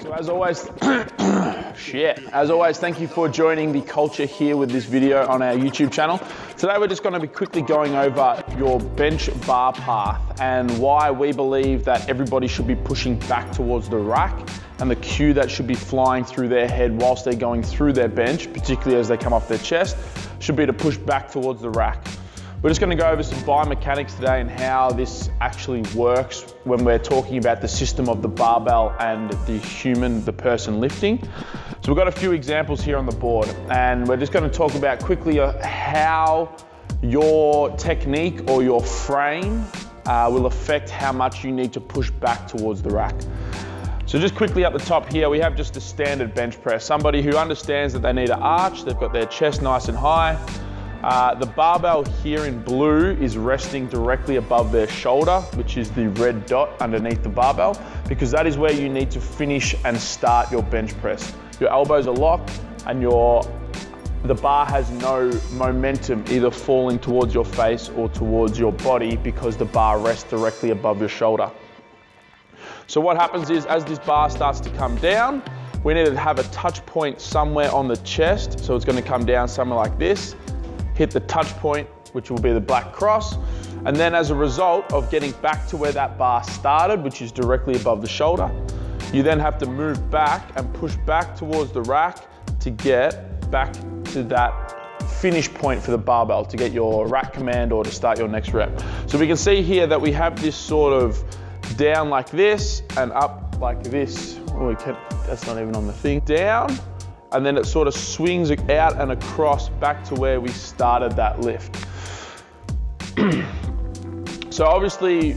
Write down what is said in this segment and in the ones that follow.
So as always, as always, thank you for joining the culture here with this video on our YouTube channel. Today we're just going to be quickly going over your bench bar path and why we believe that everybody should be pushing back towards the rack and the cue that should be flying through their head whilst they're going through their bench, particularly as they come off their chest, should be to push back towards the rack. We're just going to go over some biomechanics today and how this actually works when we're talking about the system of the barbell and the person lifting. So we've got a few examples here on the board, and we're just going to talk about quickly how your technique or your frame will affect how much you need to push back towards the rack. So just quickly up the top here, we have just a standard bench press. Somebody who understands that they need an arch, they've got their chest nice and high. The barbell here in blue is resting directly above their shoulder, which is the red dot underneath the barbell, because that is where you need to finish and start your bench press. Your elbows are locked and the bar has no momentum either falling towards your face or towards your body because the bar rests directly above your shoulder. So what happens is, as this bar starts to come down, we need to have a touch point somewhere on the chest. So it's going to come down somewhere like this, hit the touch point, which will be the black cross. And then as a result of getting back to where that bar started, which is directly above the shoulder, you then have to move back and push back towards the rack to get back to that finish point for the barbell, to get your rack command or to start your next rep. So we can see here that we have this sort of down like this and up like this. Oh, that's not even on the thing. Down, and then it sort of swings out and across back to where we started that lift. So obviously,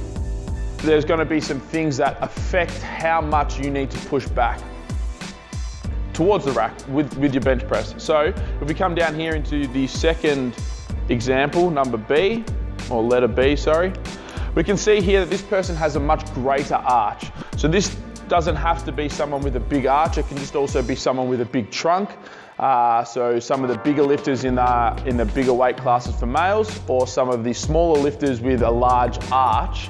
there's going to be some things that affect how much you need to push back towards the rack with your bench press. So if we come down here into the second example, number B, or letter B, sorry, we can see here that this person has a much greater arch. So this doesn't have to be someone with a big arch, it can just also be someone with a big trunk. So some of the bigger lifters in the bigger weight classes for males, or some of the smaller lifters with a large arch.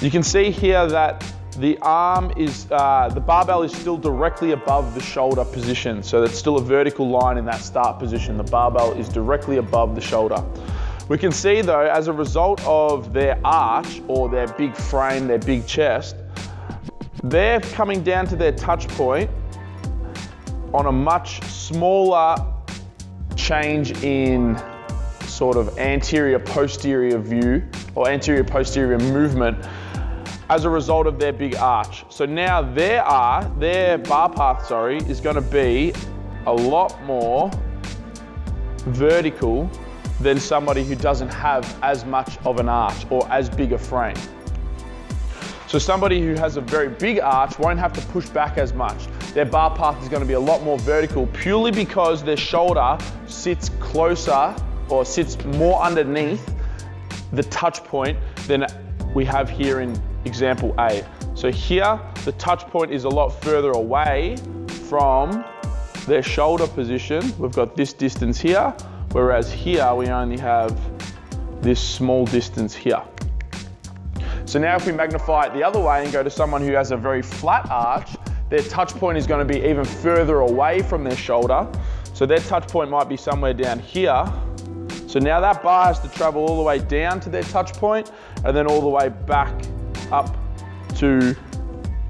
You can see here that the barbell is still directly above the shoulder position. So that's still a vertical line in that start position. The barbell is directly above the shoulder. We can see though, as a result of their arch or their big frame, their big chest, they're coming down to their touch point on a much smaller change in sort of anterior-posterior view or anterior-posterior movement as a result of their big arch. So now their bar path, is going to be a lot more vertical than somebody who doesn't have as much of an arch or as big a frame. So somebody who has a very big arch won't have to push back as much. Their bar path is going to be a lot more vertical purely because their shoulder sits closer or sits more underneath the touch point than we have here in example A. So here, the touch point is a lot further away from their shoulder position. We've got this distance here, whereas here we only have this small distance here. So now if we magnify it the other way and go to someone who has a very flat arch, their touch point is going to be even further away from their shoulder. So their touch point might be somewhere down here. So now that bar has to travel all the way down to their touch point and then all the way back up to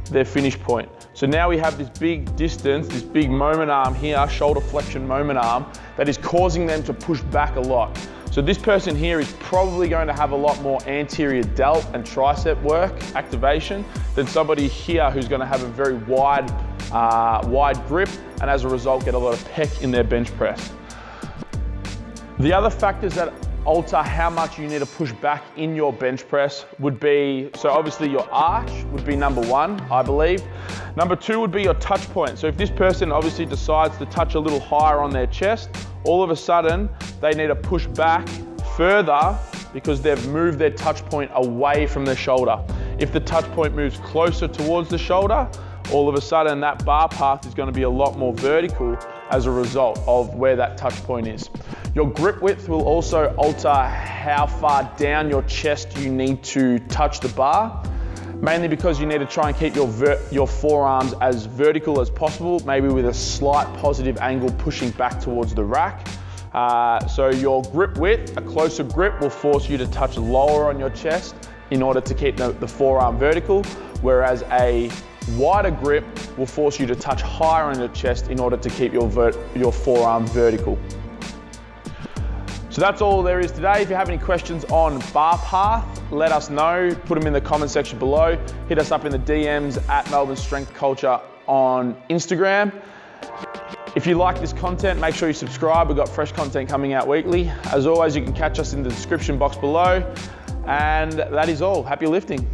their finish point. So now we have this big distance, this big moment arm here, shoulder flexion moment arm, that is causing them to push back a lot. So this person here is probably going to have a lot more anterior delt and tricep work activation than somebody here who's going to have a very wide grip and as a result get a lot of pec in their bench press. The other factors that alter how much you need to push back in your bench press would be, so obviously your arch would be number one, I believe. Number two would be your touch point. So if this person obviously decides to touch a little higher on their chest, all of a sudden they need to push back further because they've moved their touch point away from their shoulder. If the touch point moves closer towards the shoulder, all of a sudden that bar path is going to be a lot more vertical as a result of where that touch point is. Your grip width will also alter how far down your chest you need to touch the bar. mainly because you need to try and keep your forearms as vertical as possible, maybe with a slight positive angle pushing back towards the rack. So your grip width, a closer grip will force you to touch lower on your chest in order to keep the forearm vertical, whereas a wider grip will force you to touch higher on your chest in order to keep your forearm vertical. So that's all there is today. If you have any questions on bar path, let us know. Put them in the comment section below. Hit us up in the DMs at Melbourne Strength Culture on Instagram. If you like this content, make sure you subscribe. We've got fresh content coming out weekly. As always, you can catch us in the description box below. And that is all. Happy lifting.